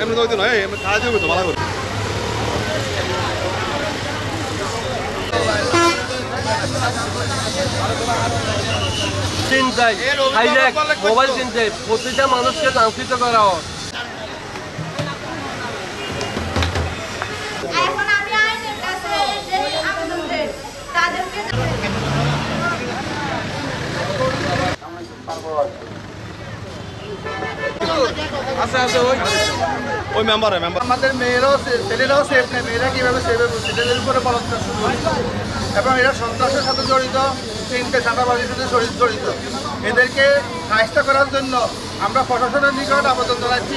এমনি তো হইতো নয়, এমনি খাওয়া যাবে তো ভালো করে। চিন্তায় হাইজ্যাক, মোবাইল চিন্তায় প্রতিটা মানুষকে লাঞ্ছিত করা হয়। এখন আমি আইনের কাছে যে আবেদন দেই তাদেরকে আচ্ছা আচ্ছা ওই মেম্বার আমাদের মেয়েরাও ছেলেরাও সেফ নেই, মেয়েরা কীভাবে সেফ হবে ছেলেদের উপরে বলৎকার শুরু হয়েছে এবং এরা সন্ত্রাসের সাথে জড়িত, চিন্তা চাঁদাবাজির সাথে জড়িত। এদেরকে সাহায্য করার জন্য আমরা প্রশাসনের নিকট আবেদন জানাচ্ছি।